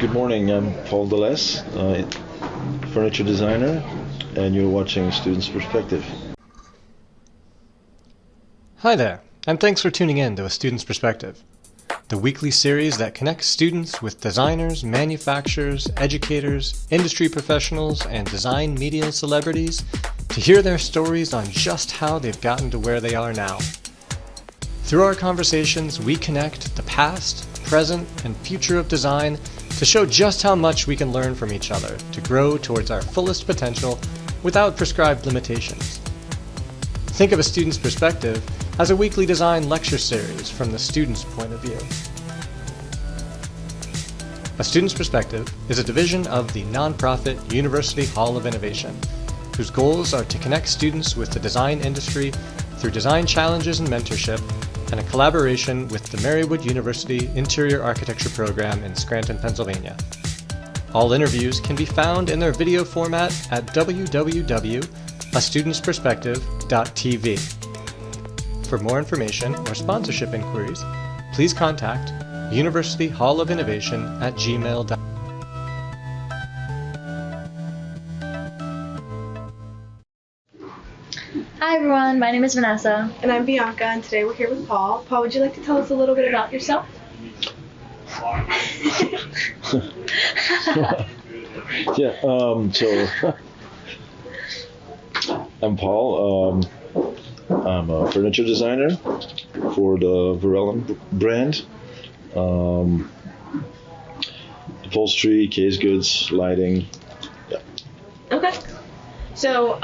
Good morning, I'm Paul Delaisse, furniture designer, and you're watching Students' Perspective. Hi there, and thanks for tuning in to A Student's Perspective, the weekly series that connects students with designers, manufacturers, educators, industry professionals, and design media celebrities to hear their stories on just how they've gotten to where they are now. Through our conversations, we connect the past, present, and future of design to show just how much we can learn from each other to grow towards our fullest potential without prescribed limitations. Think of A Student's Perspective as a weekly design lecture series from the student's point of view. A Student's Perspective is a division of the nonprofit University Hall of Innovation, whose goals are to connect students with the design industry through design challenges and mentorship, and a collaboration with the Marywood University Interior Architecture Program in Scranton, Pennsylvania. All interviews can be found in their video format at www.astudentsperspective.tv. For more information or sponsorship inquiries, please contact University Hall of Innovation at gmail.com. Hi everyone, my name is Vanessa. And I'm Bianca, and today we're here with Paul. Paul, would you like to tell us a little bit about yourself? Yeah, so I'm Paul. I'm a furniture designer for the Verellen brand. Upholstery, case goods, lighting. Yeah. Okay. So,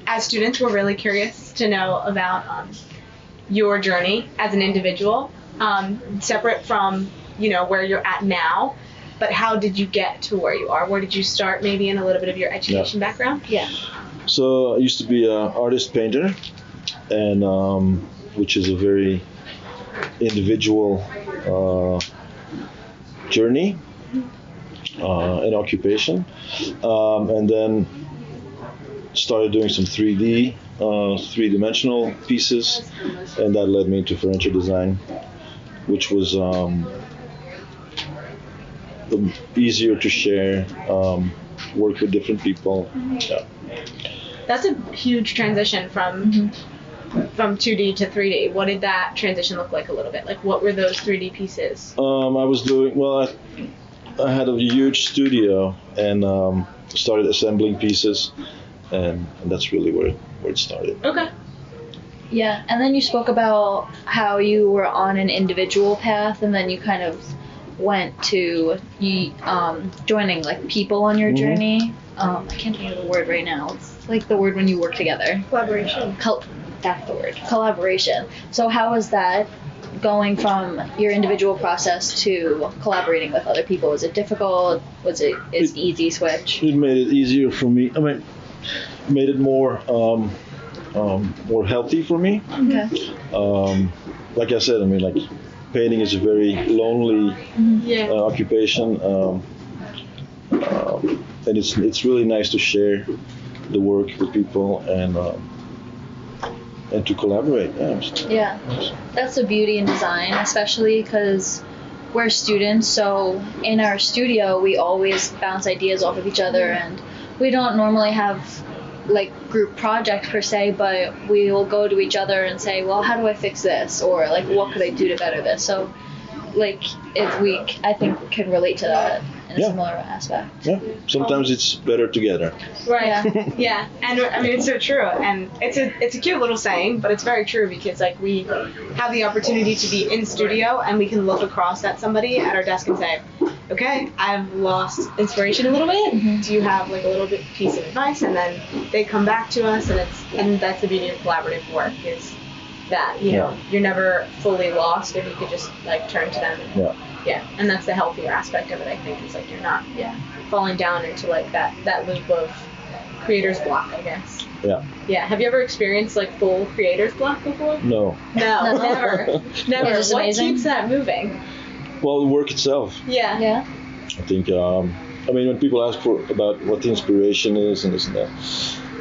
as students, we're really curious to know about your journey as an individual, separate from, where you're at now, but how did you get to where you are? Where did you start, maybe in a little bit of your education background? Yeah. So I used to be an artist painter, and which is a very individual journey and occupation, and then started doing some 3D-dimensional pieces, and that led me to furniture design, which was easier to share, work with different people. Yeah. That's a huge transition from 2D to 3D. What did that transition look like a little bit? Like, what were those 3D pieces? I was doing, I had a huge studio and started assembling pieces. And that's really where it started. Okay. Yeah, and then you spoke about how you were on an individual path, and then you kind of went to joining like people on your journey. I can't think of the word right now. It's like the word when you work together. Collaboration. That's the word. Collaboration. So how was that going from your individual process to collaborating with other people? Was it difficult? Was it an easy switch? It made it easier for me. Made it more healthy for me. Okay. Like I said, painting is a very lonely occupation, and it's really nice to share the work with people and to collaborate. Yeah, that's the beauty in design, especially because we're students. So in our studio, we always bounce ideas off of each other, and we don't normally have like group projects per se, but we will go to each other and say, well, how do I fix this? Or like, what could I do to better this? So like, I think can relate to that in a similar aspect. Yeah, sometimes it's better together. Right. Yeah. And it's so true. And it's a cute little saying, but it's very true because like we have the opportunity to be in studio and we can look across at somebody at our desk and say, okay, I've lost inspiration a little bit. Do you have like a little bit piece of advice? And then they come back to us, and that's the beauty of collaborative work is that you're never fully lost if you could just like turn to them. And that's the healthier aspect of it. I think is like you're not falling down into like that loop of creator's block, I guess. Yeah. Have you ever experienced like full creator's block before? No, never. What amazing. keeps that moving? Well, the work itself. Yeah. I think, when people ask about what the inspiration is and this and that,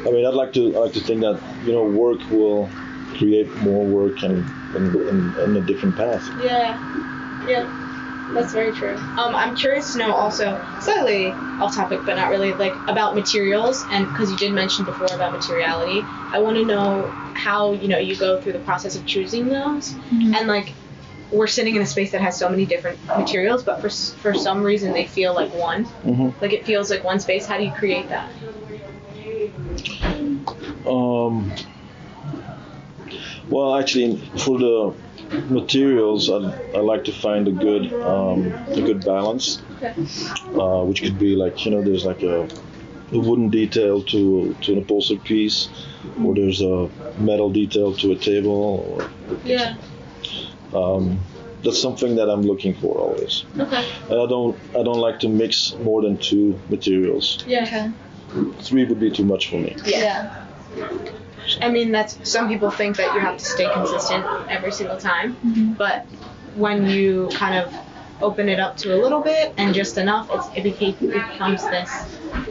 I'd like to think that, work will create more work and a different path. Yeah. That's very true. I'm curious to know also, slightly off topic, but not really, like about materials, and because you did mention before about materiality, I want to know how you go through the process of choosing those, and like we're sitting in a space that has so many different materials, but for some reason they feel like one, like it feels like one space. How do you create that? Well, actually, for the materials, I like to find a good balance, which could be like there's like a wooden detail to an upholstered piece, or there's a metal detail to a table. That's something that I'm looking for always. Okay. And I don't like to mix more than 2 materials. Yeah. Okay. 3 would be too much for me. Yeah. I mean, that's some people think that you have to stay consistent every single time, but when you kind of open it up to a little bit and just enough, it becomes this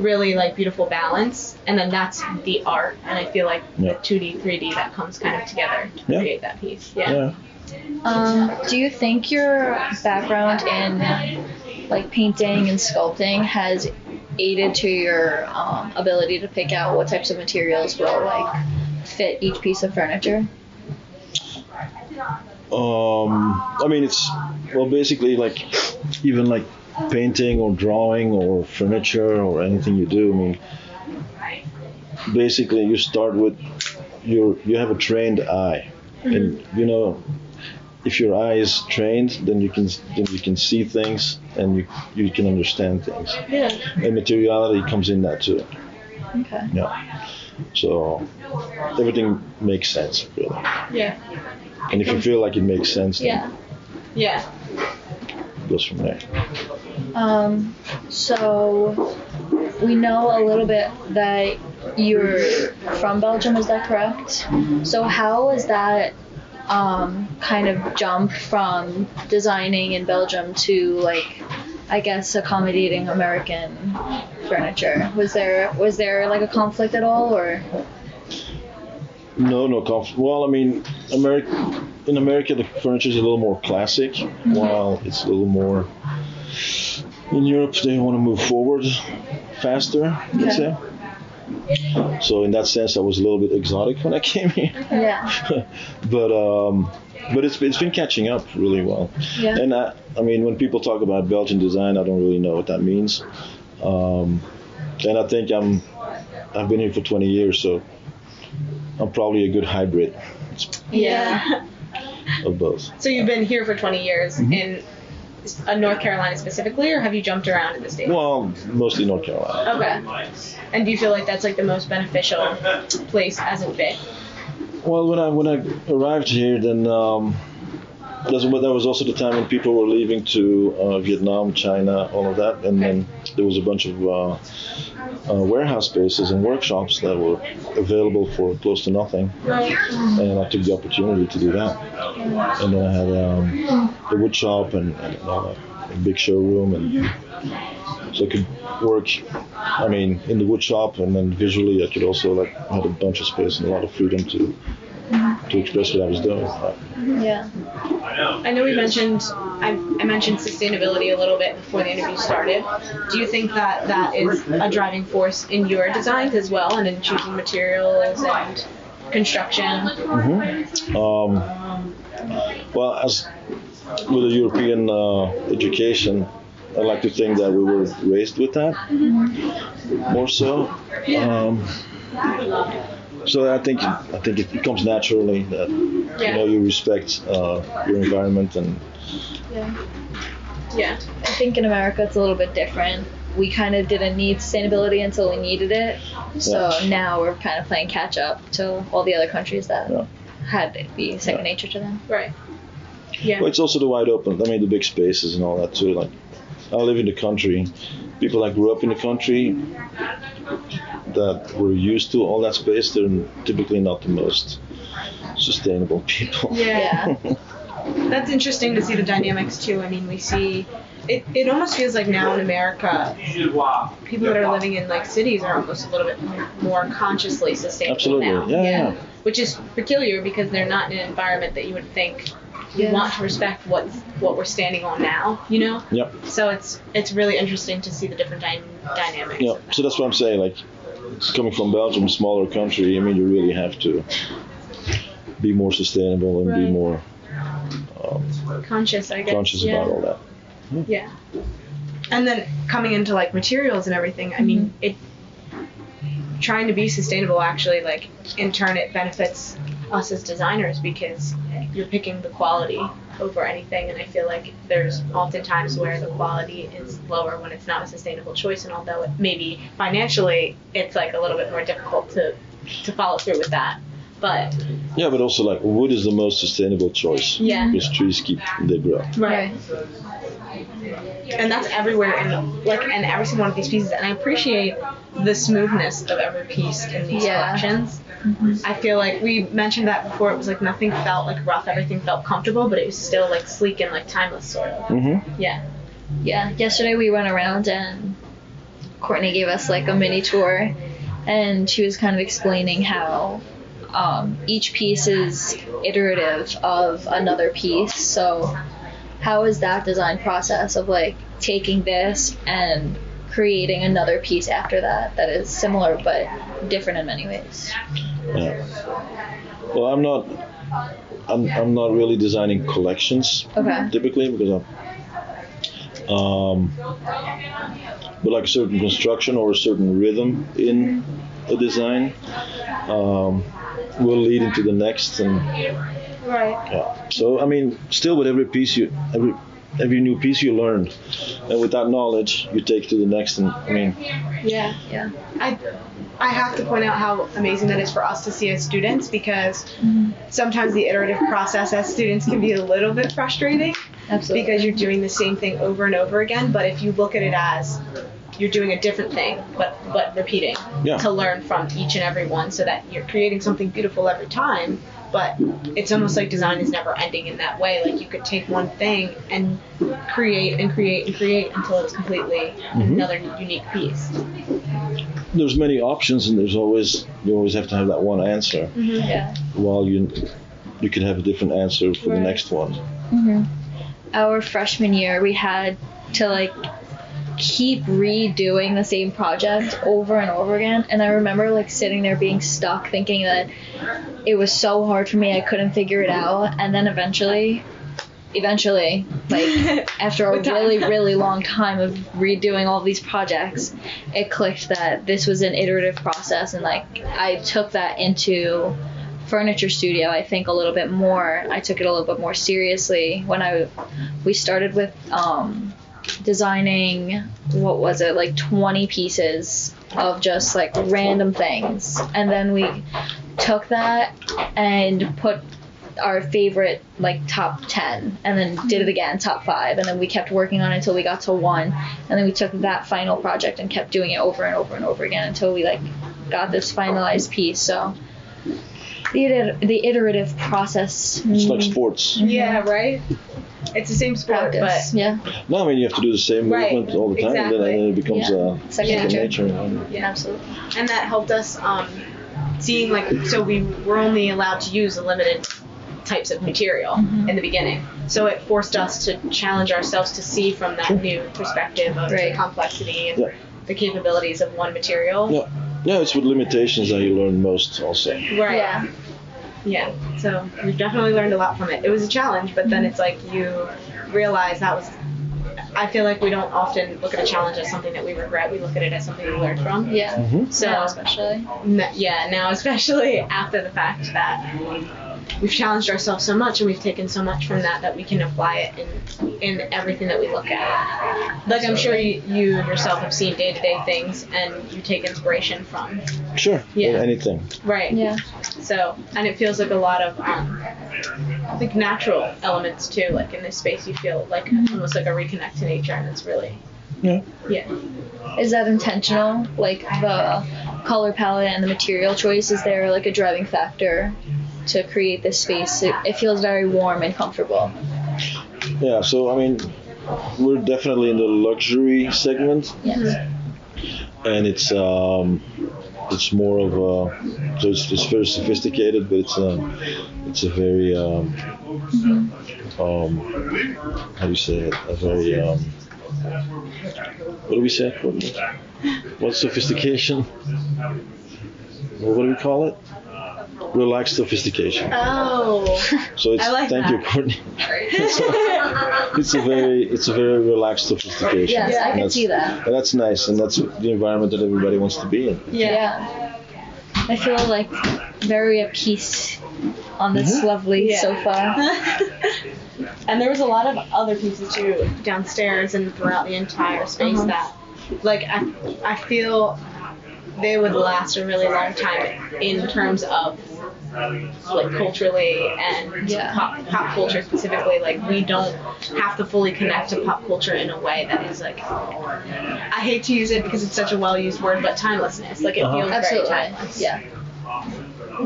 really like beautiful balance, and then that's the art. And I feel like the 2D, 3D that comes kind of together to create that piece. Yeah. Do you think your background in like painting and sculpting has aided to your ability to pick out what types of materials will like fit each piece of furniture? I mean, it's basically like even like painting or drawing or furniture or anything you do. I mean, basically you start with you have a trained eye, and if your eye is trained, then you can see things and you can understand things. Yeah. And materiality comes in that too. Okay. Yeah. So everything makes sense, really. Yeah. And if you feel like it makes sense, then it goes from there. So we know a little bit that you're from Belgium, is that correct? So how is that kind of jump from designing in Belgium to like, I guess, accommodating American furniture? Was there like a conflict at all, or? No conflict. Well, I mean, in America the furniture is a little more classic, while it's a little more. In Europe, they want to move forward faster, let's say. So in that sense, I was a little bit exotic when I came here. Yeah. But it's been catching up really well. Yeah. And I mean, when people talk about Belgian design, I don't really know what that means. And I think I've been here for 20 years, so I'm probably a good hybrid. Yeah. Of both. So you've been here for 20 years in North Carolina specifically, or have you jumped around in the States? Well, mostly North Carolina. Okay. And do you feel like that's like the most beneficial place as a fit? Well, when I arrived here, then that was also the time when people were leaving to Vietnam, China, all of that, and then there was a bunch of warehouse spaces and workshops that were available for close to nothing, and I took the opportunity to do that. And then I had the wood shop and a big showroom, and so I could work. I mean, in the wood shop, and then visually, I could also had a bunch of space and a lot of freedom to express what I was doing. Yeah. I know I mentioned sustainability a little bit before the interview started. Do you think that is a driving force in your designs as well, and in choosing materials and construction? Well, as with a European education, I like to think that we were raised with that more so. So I think it comes naturally that you respect your environment and. Yeah. I think in America it's a little bit different. We kind of didn't need sustainability until we needed it. So now we're kind of playing catch up to all the other countries that had it be second nature to them. Right. Yeah. Well, it's also the wide open. I mean, the big spaces and all that too. Like, I live in the country. People that grew up in the country that were used to all that space, they're typically not the most sustainable people. Yeah. That's interesting to see the dynamics too. I mean, we see it almost feels like now in America, people that are living in like cities are almost a little bit more consciously sustainable. Absolutely. now. Yeah. Which is peculiar because they're not in an environment that you would think Yeah. want to respect what we're standing on now, you know? Yep. So it's really interesting to see the different dynamics. Yeah. So that's what I'm saying. Like, coming from Belgium, a smaller country, I mean, you really have to be more sustainable and be Right. more Conscious, I guess. conscious yeah. about all that. Yeah. And then coming into like materials and everything, I mean, trying to be sustainable actually, like, in turn it benefits us as designers because you're picking the quality over anything, and I feel like there's often times where the quality is lower when it's not a sustainable choice, and although it maybe financially it's like a little bit more difficult to follow through with that. But Yeah, but also, like, wood is the most sustainable choice. Yeah. Because trees they grow. right. And that's everywhere in every single one of these pieces, and I appreciate the smoothness of every piece in these collections. I feel like we mentioned that before, it was like nothing felt like rough, everything felt comfortable, but it was still like sleek and like timeless sort of. Yeah. Yeah, yesterday we went around and Courtney gave us like a mini tour, and she was kind of explaining how each piece is iterative of another piece. So how is that design process of like taking this and creating another piece after that is similar but different in many ways? Yeah. Well, I'm not really designing collections typically, because but like a certain construction or a certain rhythm in a design will lead into the next, and Right. so I mean, still with every piece every new piece you learn, and with that knowledge you take to the next, and I mean, Yeah. I have to point out how amazing that is for us to see as students, because sometimes the iterative process as students can be a little bit frustrating. Absolutely. Because you're doing the same thing over and over again, but if you look at it as you're doing a different thing but repeating to learn from each and every one, so that you're creating something beautiful every time. But it's almost like design is never ending in that way. Like, you could take one thing and create and create and create until it's completely another unique piece. there's many options, and you always have to have that one answer. Yeah. While you can have a different answer for the next one. Our freshman year, we had to like keep redoing the same project over and over again, and I remember like sitting there being stuck, thinking that it was so hard for me, I couldn't figure it out, and then eventually like after a really, really long time of redoing all these projects, it clicked that this was an iterative process, and like I took that into furniture studio, I think a little bit more. I took it a little bit more seriously when we started with designing, what was it, like 20 pieces of just like random things, and then we took that and put our favorite like top 10, and then did it again, top 5, and then we kept working on it until we got to 1, and then we took that final project and kept doing it over and over and over again until we like got this finalized piece. So the iterative process. It's like sports. Yeah, right? It's the same sport, Practice. but Yeah. No, I mean, you have to do the same movement all the time, exactly. and then it becomes Second nature. yeah, Absolutely. and that helped us seeing, like, so we were only allowed to use a limited types of material in the beginning, so it forced us to challenge ourselves to see from that new perspective of the complexity and the capabilities of one material. Yeah, it's with limitations that you learn most also. Right. Yeah, so we've definitely learned a lot from it. It was a challenge, but then it's like you realize I feel like we don't often look at a challenge as something that we regret. We look at it as something we learned from. Yeah. So now especially. Now especially after the fact that we've challenged ourselves so much and we've taken so much from that we can apply it in everything that we look at. Like, I'm sure you yourself have seen day-to-day things and you take inspiration from. Sure. Yeah. Anything. Right. Yeah. So, and it feels like a lot of I think natural elements too. Like in this space, you feel like almost like a reconnect to nature, and it's really yeah. Is that intentional? Like the color palette and the material choice, is there like a driving factor to create this space? It feels very warm and comfortable. Yeah, so I mean, we're definitely in the luxury segment. Yes. And it's more of so it's very sophisticated, but it's a very how do you say it? A very what do we say? What's sophistication? What do we call it? Relaxed sophistication. Oh. So it's I like thank that. you, Courtney. it's a very relaxed sophistication. Yes, I And can that's- see that. And that's nice, and that's the environment that everybody wants to be in. Yeah. I feel like very at peace on this Mm-hmm. lovely Yeah. sofa. And there was a lot of other pieces too downstairs and throughout the entire space that, like, I feel they would last a really long time in terms of like culturally and Yeah. pop culture specifically. Like, we don't have to fully connect to pop culture in a way that is like, I hate to use it because it's such a well used word, but timelessness. Like, it feels Absolutely. very timeless. Yeah.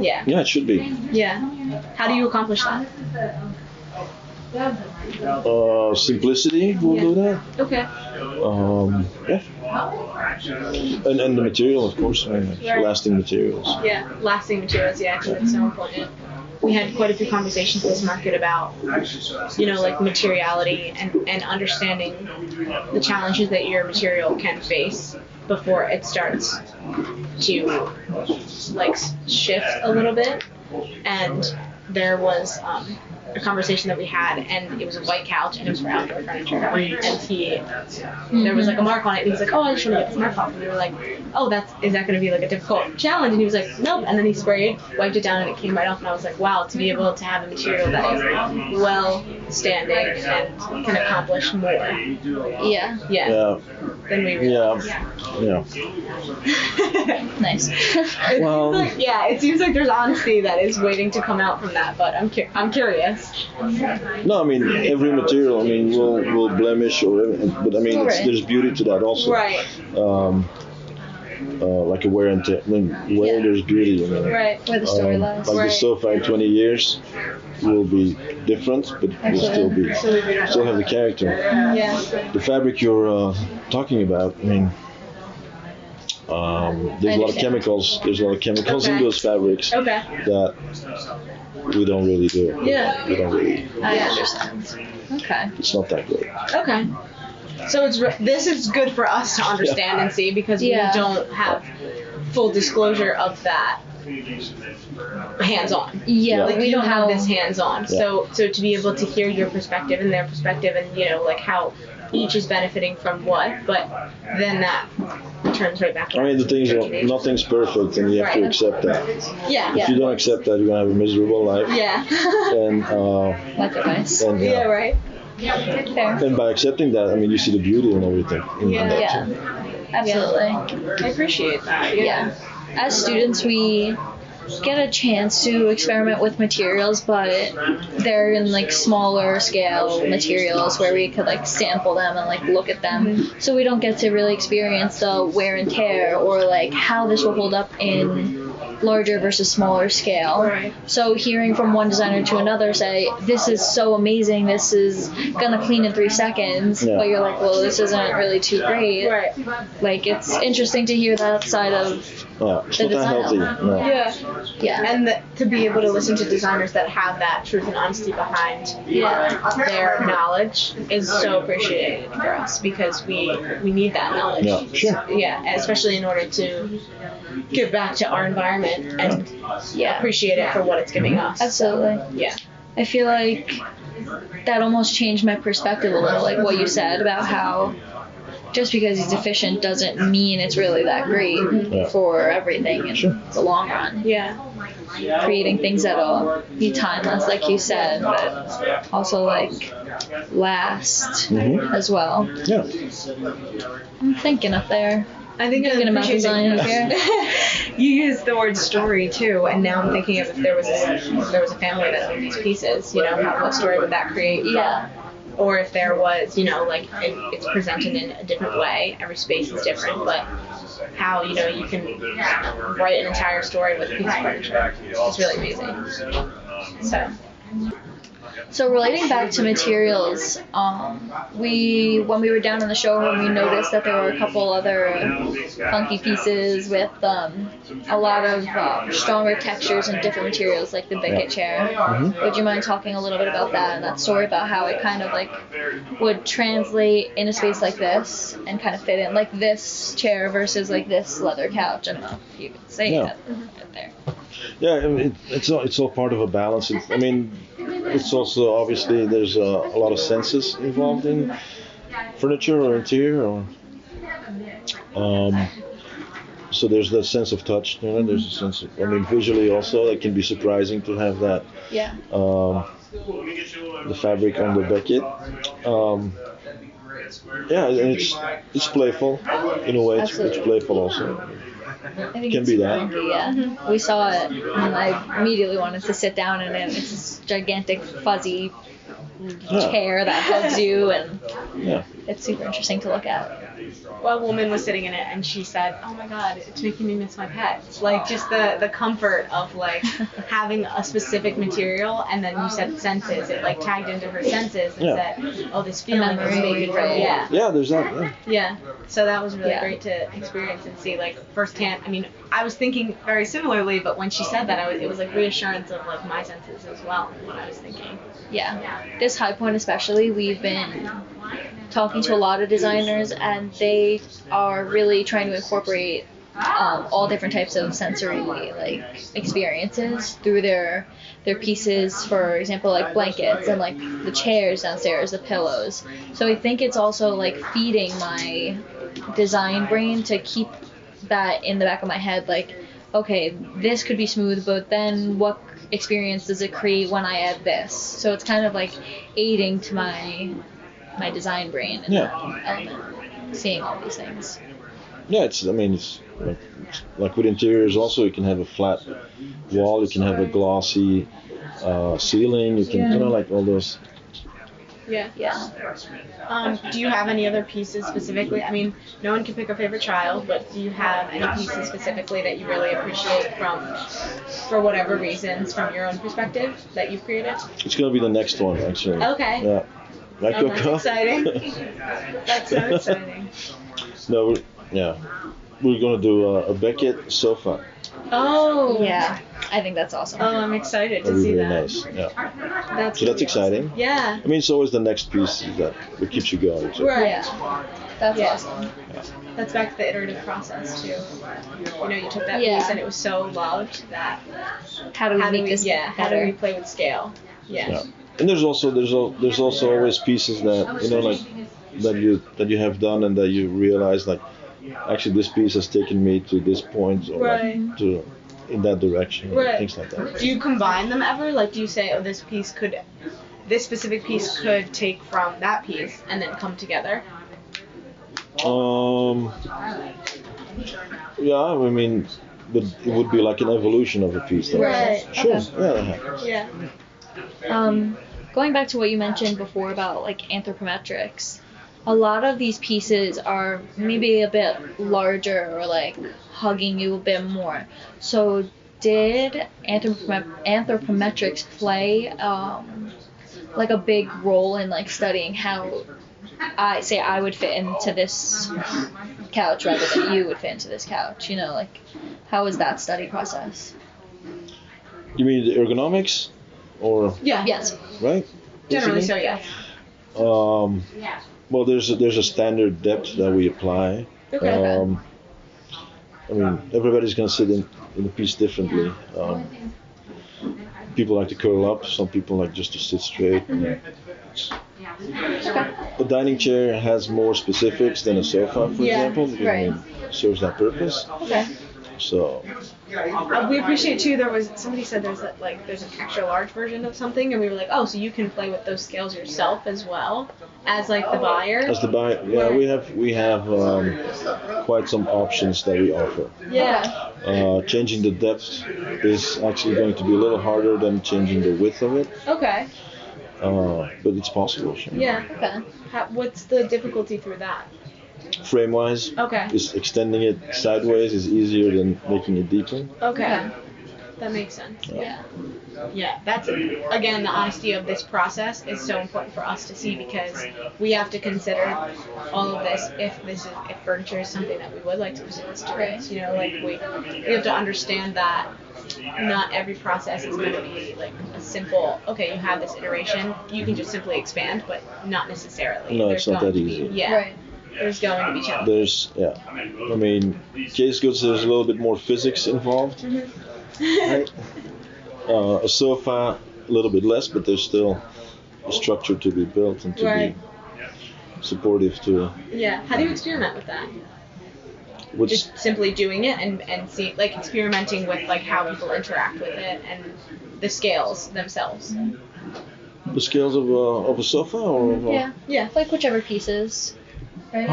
Yeah. Yeah, it should be. Yeah. How do you accomplish that? Simplicity will do that. Okay. Yeah. And the material, of course, I mean, Right. lasting materials. Yeah, lasting materials. Yeah, because it's so important. We had quite a few conversations this market about, you know, like materiality and understanding the challenges that your material can face before it starts to like shift a little bit. And there was a conversation that we had, and it was a white couch, and it was for outdoor furniture. And there was like a mark on it, and he was like, "Oh, I just want to get this mark off." And we were like, "Oh, is that going to be like a difficult challenge?" And he was like, "Nope." And then he sprayed, wiped it down, and it came right off. And I was like, "Wow, to be able to have a material that is well standing and can accomplish more." Yeah. Yeah. Than we realized. Yeah. Nice. Well, Yeah, it seems like there's honesty that is waiting to come out from that, but I'm curious. no, I mean, every material, I mean, will blemish or everything, but I mean, Right. there's beauty to that also. Right. Like a wear and tear. I mean, wear, Yeah. there's beauty. I mean, Right. Where the story lies. like Right. the sofa in 20 years will be different, but will still be, still have the character. Yeah. The fabric you're talking about, I mean, there's a lot of understand. chemicals. There's a lot of chemicals in Okay. those fabrics Okay. that we don't really do. Yeah. We don't really. I understand. Okay. It's not that great. Okay. So this is good for us to understand and see because Yeah. we don't have full disclosure of that hands-on. Yeah, Like, we we don't have know. this hands-on. So to be able to hear your perspective and their perspective and, you know, like how each is benefiting from what, but then that turns right back. I mean, the things are, nothing's perfect, and you have to Right. accept that. Yeah. If you don't accept that, you're gonna have a miserable life. Yeah. And Like advice. and Yeah, right. Fair. and by accepting that, I mean, you see the beauty in everything. In Yeah. that Yeah. too. Absolutely. I appreciate that. Yeah. As students, we get a chance to experiment with materials, but they're in like smaller scale materials where we could like sample them and like look at them. So we don't get to really experience the wear and tear or like how this will hold up in larger versus smaller scale. Right. So hearing from one designer to another say, this is so amazing, this is gonna clean in 3 seconds, Yeah. but you're like, well, this isn't really too great. Right. Like, it's interesting to hear that side of, Yeah, it's The not that design healthy. element. No. Yeah. yeah. And to be able to listen to designers that have that truth and honesty behind their knowledge is so appreciated for us because we need that knowledge. Yeah, sure. Yeah, especially in order to give back to our environment and appreciate it for what it's giving us. Absolutely. Yeah. I feel like that almost changed my perspective a little, like what you said about how just because he's efficient doesn't mean it's really that great Yeah. for everything in Sure. the long run. Yeah. Creating things that'll be timeless, like you said, but also like last Mhm. as well. Yeah. I'm thinking up there. I think Thinking about appreciate design that. up here. You used the word story too, and now I'm thinking of if there was a family that owned these pieces, you know, what story would that create? Yeah. Or if there was, you know, like it's presented in a different way. Every space is different, but how, you know, you can write an entire story with a piece of furniture is really amazing. So. So relating back to materials, when we were down in the showroom, we noticed that there were a couple other funky pieces with a lot of stronger textures and different materials, like the Beckett chair. Mm-hmm. Would you mind talking a little bit about that and that story about how it kind of like would translate in a space like this and kind of fit in, like this chair versus like this leather couch? I don't know if you could say that right there. Yeah, I mean, it's all part of a balance. I mean, it's also obviously there's a lot of senses involved in furniture or interior, or so there's the sense of touch. You know, there's a sense of, I mean, visually also it can be surprising to have that. Yeah. The fabric on the Beckett. Yeah, and it's playful in a way. It's playful also. I think Can it's be super that. funky, yeah. Mm-hmm. We saw it, and I immediately wanted to sit down in it. It's this gigantic, fuzzy chair that hugs you, and it's super interesting to look at. Well, a woman was sitting in it, and she said, "Oh my God, it's making me miss my pets." Like just the comfort of like having a specific material, and then you said senses. It like tagged into her senses and said, "Oh, this feeling is making her." Yeah. Yeah, there's that. Yeah. Yeah. So that was really great to experience and see like firsthand. I mean, I was thinking very similarly, but when she said that, it was like reassurance of like my senses as well. What I was thinking. Yeah. This High Point especially, we've been talking to a lot of designers, and they are really trying to incorporate all different types of sensory like experiences through their pieces. For example, like blankets and like the chairs downstairs, the pillows. So I think it's also like feeding my design brain to keep that in the back of my head, like, okay, this could be smooth, but then what experience does it create when I add this? So it's kind of like aiding to my design brain in that element, seeing all these things. Yeah, it's like with interiors also, you can have a flat wall, you can have a glossy ceiling, you can like all those. Yeah. Do you have any other pieces specifically? I mean, no one can pick a favorite child, but do you have any pieces specifically that you really appreciate for whatever reasons, from your own perspective, that you've created? It's gonna be the next one actually. Okay. Yeah. Right, Oh, that's Coco? exciting. That's so exciting. No, we're gonna do a Beckett sofa. Oh. Yeah, I think that's awesome. Oh, I'm excited That'd to be see really that. nice. Yeah. That's So that's exciting. Yeah. I mean, it's always the next piece that keeps you going. So. Right. Yeah, that's awesome. That's back to the iterative process too. You know, you took that piece and it was so loved that How do we make this how do better? we play with scale? Yeah. And there's also always pieces that that you have done and that you realize like actually this piece has taken me to this point or like, to in that direction, things like that. Do you combine them ever? Like, do you say, oh, this specific piece could take from that piece and then come together? Yeah, I mean, but it would be like an evolution of a piece. Right. Sure. Okay. Yeah. Going back to what you mentioned before about like anthropometrics, a lot of these pieces are maybe a bit larger or like hugging you a bit more. So did anthropometrics play like a big role in like studying how I would fit into this couch rather than you would fit into this couch? You know, like how was that study process? You mean the ergonomics, or Yes. right? Generally so, yes. Well, there's a standard depth that we apply. Okay. I mean, everybody's gonna sit in the piece differently. People like to curl up. Some people like just to sit straight. A dining chair has more specifics than a sofa, for example, because it serves that purpose. Okay. So. We appreciate too. Somebody said there's an extra large version of something, and we were like, oh, so you can play with those scales yourself as well as like the buyer. As the buyer, yeah, we have quite some options that we offer. Yeah. Changing the depth is actually going to be a little harder than changing the width of it. Okay. But it's possible. Sure. Yeah. Okay. What's the difficulty through that? Frame-wise, Okay. just extending it sideways is easier than making it deeper. Okay. That makes sense. Yeah. Yeah, that's again, the honesty of this process is so important for us to see, because we have to consider all of this if furniture is something that we would like to pursue as students. You know, like we have to understand that not every process is going to be like a simple, okay, you have this iteration, you can just simply expand, but not necessarily. No, There's it's not going that to be- easy. Yeah. Right. There's going to be challenges. I mean, case goods, there's a little bit more physics involved. Right? A sofa, a little bit less, but there's still a structure to be built and to Right. be supportive to. Yeah. How do you experiment with that? Which Just simply doing it and see, like, experimenting with like how people interact with it and the scales themselves. the scales of a sofa or of a, Yeah. Yeah. Like whichever pieces. Right.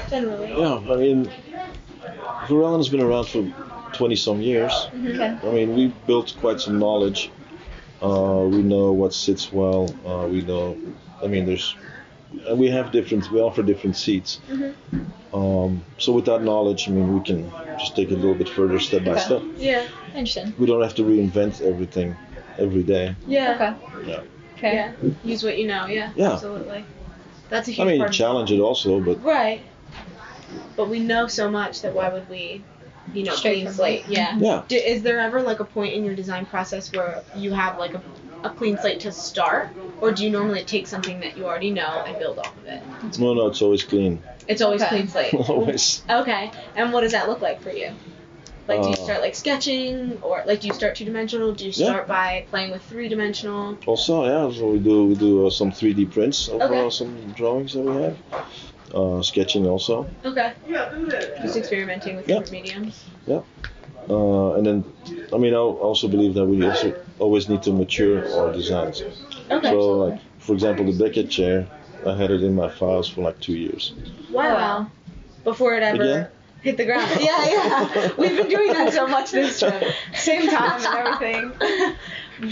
Generally. yeah. I mean, Verellen has been around for 20 some years. Okay. I mean, we built quite some knowledge. We know what sits well. We know. I mean, and we offer different seats. So with that knowledge, I mean, we can just take it a little bit further, step by Okay. step. Yeah. Interesting. We don't have to reinvent everything every day. Yeah. Okay. Yeah. Okay. Yeah. Use what you know. Yeah. Yeah. Absolutely. That's a huge I mean, part of challenge it also, but Right. But we know so much that why would we, Straight clean from slate? the- Yeah. yeah. Is there ever like a point in your design process where you have like a clean slate to start, or do you normally take something that you already know and build off of it? No, it's always clean. It's always Okay. clean slate. Always. Okay. And what does that look like for you? Like, do you Uh, start like sketching, or like do you start 2-dimensional? Do you Yeah. start by playing with 3-dimensional? Also, yeah. So we do some 3D prints of Okay. some drawings that we have. Sketching also. Okay. Just experimenting with Yeah. different mediums. And then, I mean, I also believe that we also always need to mature our designs. Okay. So, like, for example, the Beckett chair, I had it in my files for like 2 years. Wow. Before it ever Again? hit the ground. Yeah. We've been doing that so much this trip. Same time and everything.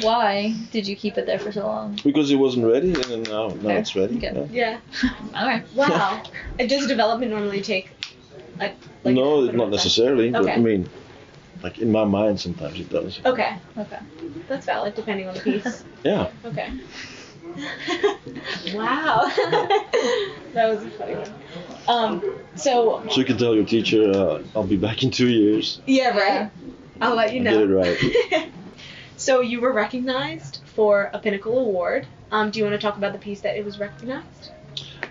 Why did you keep it there for so long? Because it wasn't ready, and then now Okay. it's ready. Okay. Yeah. Yeah. Alright. Wow. Does development normally take like No, a not necessarily, but Okay. I mean, like in my mind, sometimes it does. Okay. Okay. That's valid depending on the piece. Yeah. Okay. Wow. That was a funny one. So So you can tell your teacher, I'll be back in 2 years. yeah, right. I'll let you I'll know. get it right. So you were recognized for a Pinnacle Award. Do you want to talk about the piece that it was recognized?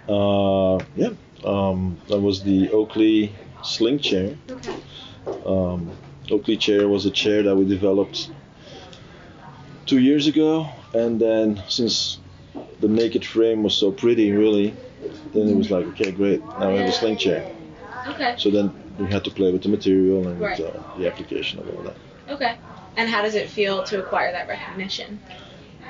Yeah. That was the Oakley sling chair. Okay. Oakley chair was a chair that we developed 2 years ago, and then since the naked frame was so pretty, really, then it was like, okay, great, now we have a sling chair. Okay. So then we had to play with the material and Right. the application of all that. Okay. And how does it feel to acquire that recognition?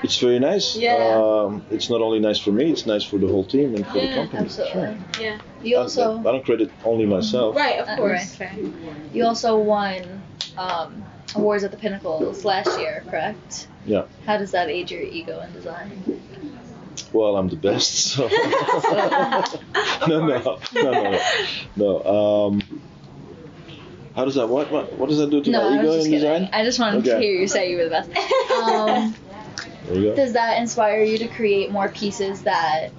It's very nice. Yeah. It's not only nice for me, it's nice for the whole team and for the Yeah, company. Absolutely. Sure. Yeah. You also I don't credit only myself. Right, of right, course. fair. You also won awards at the Pinnacles last year, correct? Yeah. How does that aid your ego in design? Well, I'm the best, so. No. How does that, what does that do to No, my I ego was just in kidding. design? I just wanted to Okay. hear you say you were the best. There you go. Does that inspire you to create more pieces that,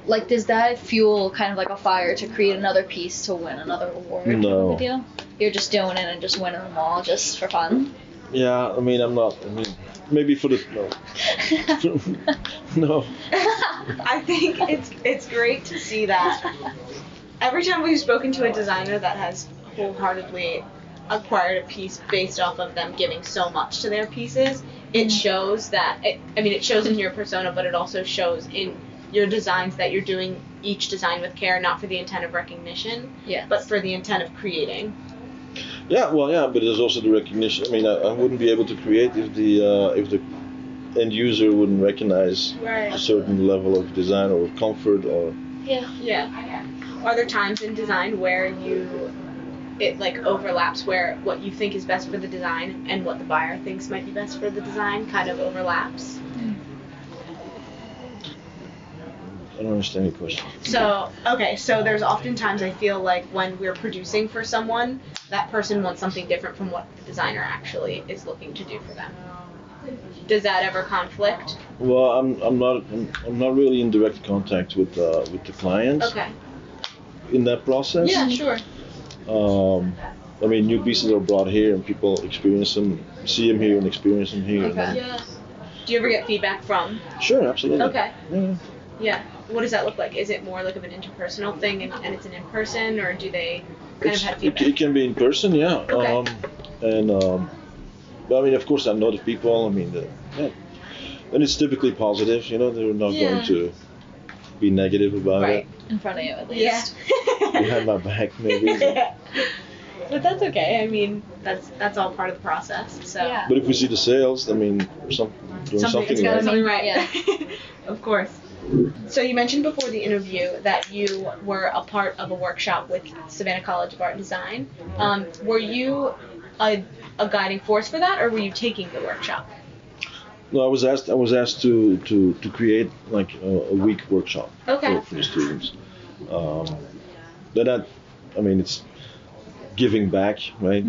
like, does that fuel kind of like a fire to create another piece to win another award? No. Kind of a deal? You're just doing it and just winning them all just for fun? Yeah, I mean, maybe for the, no. I think it's great to see that. Every time we've spoken to a designer that has wholeheartedly acquired a piece based off of them giving so much to their pieces, it shows that, it shows in your persona, but it also shows in your designs that you're doing each design with care, not for the intent of recognition, Yes. but for the intent of creating. Yeah, well, yeah, but there's also the recognition. I mean, I wouldn't be able to create if the end user wouldn't recognize Right. a certain level of design or comfort or. Yeah. Yeah. Are there times in design where it like overlaps, where what you think is best for the design and what the buyer thinks might be best for the design kind of overlaps? I don't understand your question. So there's oftentimes I feel like when we're producing for someone, that person wants something different from what the designer actually is looking to do for them. Does that ever conflict? Well, I'm not really in direct contact with the clients. Okay. In that process. Yeah, sure. I mean, new pieces are brought here, and people experience them, see them here, and experience them here. Okay. Yeah. Do you ever get feedback from? Sure, absolutely. Okay. Yeah. Yeah. What does that look like? Is it more like of an interpersonal thing, and it's an in-person, or do they kind of have feedback? It can be in person, yeah. Okay. But I mean, of course, I know the people. I mean, and it's typically positive. You know, they're not going to be negative about Right. it. In front of you, at least. Yeah. Behind my back, maybe. Yeah. But that's okay. I mean, that's all part of the process. So. Yeah. But if we see the sales, I mean, doing something It's gotta right. be something right. Yeah. Of course. So you mentioned before the interview that you were a part of a workshop with Savannah College of Art and Design. Were you a guiding force for that, or were you taking the workshop? No, I was asked to create like a week workshop Okay. for the students. But I mean, it's giving back, right?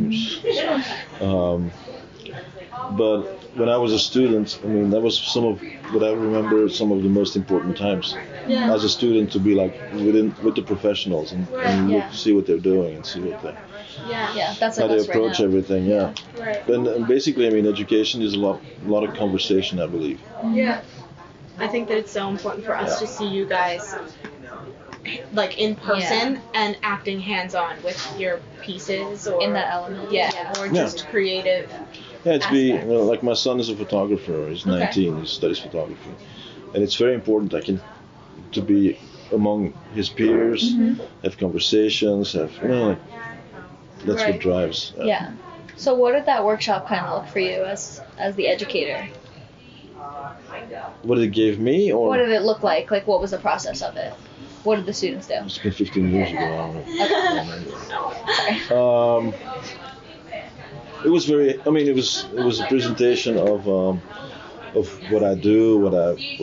But when I was a student, I mean, that was some of what I remember some of the most important times Yeah. as a student, to be like with the professionals and Yeah. see what they're doing and see what Yeah. Yeah, that's how like they us right approach now. everything. Yeah. Right. And basically, I mean, education is a lot of conversation, I believe. Yeah. I think that it's so important for us to see you guys like in person and acting hands-on with your pieces or In that element. Yeah, Yeah. or just creative. Yeah, it's aspect. like my son is a photographer. He's 19. He studies photography, and it's very important to be among his peers, have conversations, have like, that's Right. what drives. Yeah. So what did that workshop kind of look for you as the educator? What it gave me, or What did it look like? Like, what was the process of it? What did the students do? it's been 15 years ago. I don't know. Sorry. It was very. I mean, it was a presentation of what I do, what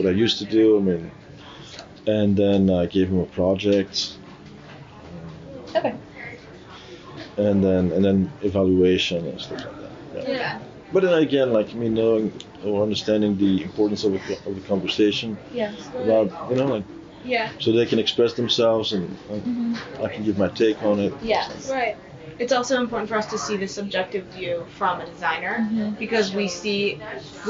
I used to do. I mean, and then I gave him a project, Okay. and then evaluation and stuff like that. Yeah. Yeah. But then again, like, I mean, knowing or understanding the importance of the conversation Yes. about, like, Yeah. so they can express themselves, and I can give my take on it. Yes. Right. It's also important for us to see the subjective view from a designer because we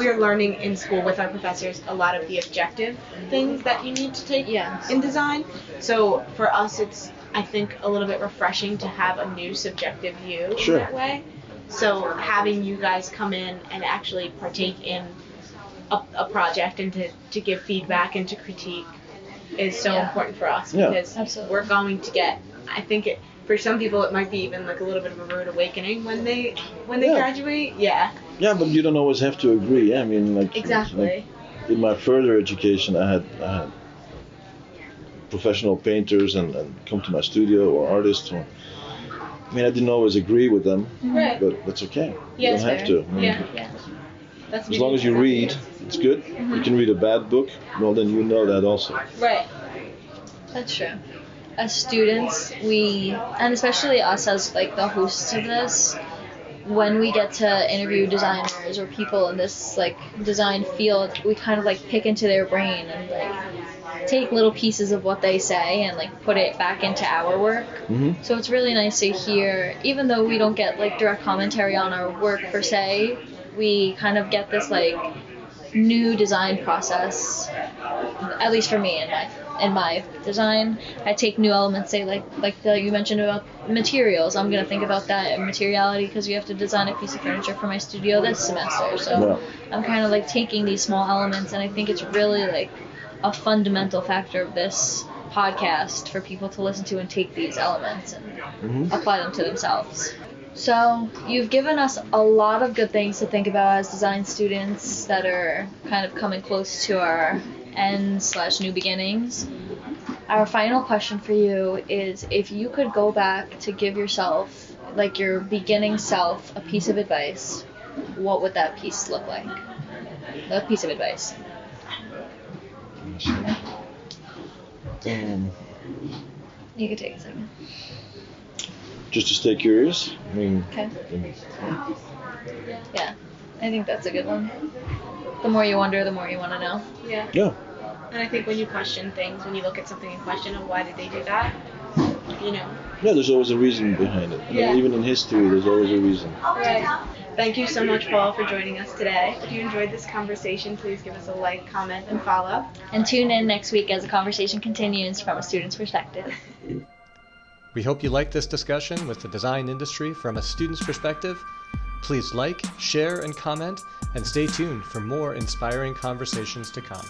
are learning in school with our professors a lot of the objective things that you need to take Yes. in design. So for us, it's, I think, a little bit refreshing to have a new subjective view Sure. in that way. So having you guys come in and actually partake in a project and to give feedback and to critique is so important for us because absolutely. we're going to get, I think for some people it might be even like a little bit of a rude awakening when they graduate. Yeah. Yeah, but you don't always have to agree. I mean, like, Exactly. like, in my further education, I had professional painters and come to my studio, or artists. I mean, I didn't always agree with them, Right. but that's okay. Yeah, you don't have to. I mean, Yeah. That's as long as you read, it's good. You can read a bad book, well, then you know that also. Right. That's true. As students, and especially us as like the hosts of this, when we get to interview designers or people in this like design field, we kind of like pick into their brain and like take little pieces of what they say and like put it back into our work. So it's really nice to hear, even though we don't get like direct commentary on our work per se, we kind of get this like new design process, at least for me in my design. I take new elements, say like you mentioned about materials. I'm gonna think about that and materiality because we have to design a piece of furniture for my studio this semester. So I'm kind of like taking these small elements, and I think it's really like a fundamental factor of this podcast for people to listen to and take these elements and apply them to themselves. So you've given us a lot of good things to think about as design students that are kind of coming close to our end/new beginnings. Our final question for you is, if you could go back to give yourself, like your beginning self, a piece of advice, what would that piece look like? A piece of advice. You could take a second. Just to stay curious. I mean. Okay. Yeah, I think that's a good one. The more you wonder, the more you want to know. Yeah. Yeah. And I think when you question things, when you look at something and question of why did they do that, you know. Yeah, there's always a reason behind it. Yeah. Even in history, there's always a reason. Right. Thank you so much, Paul, for joining us today. If you enjoyed this conversation, please give us a like, comment, and follow. And tune in next week as the conversation continues from a student's perspective. We hope you liked this discussion with the design industry from a student's perspective. Please like, share, and comment, and stay tuned for more inspiring conversations to come.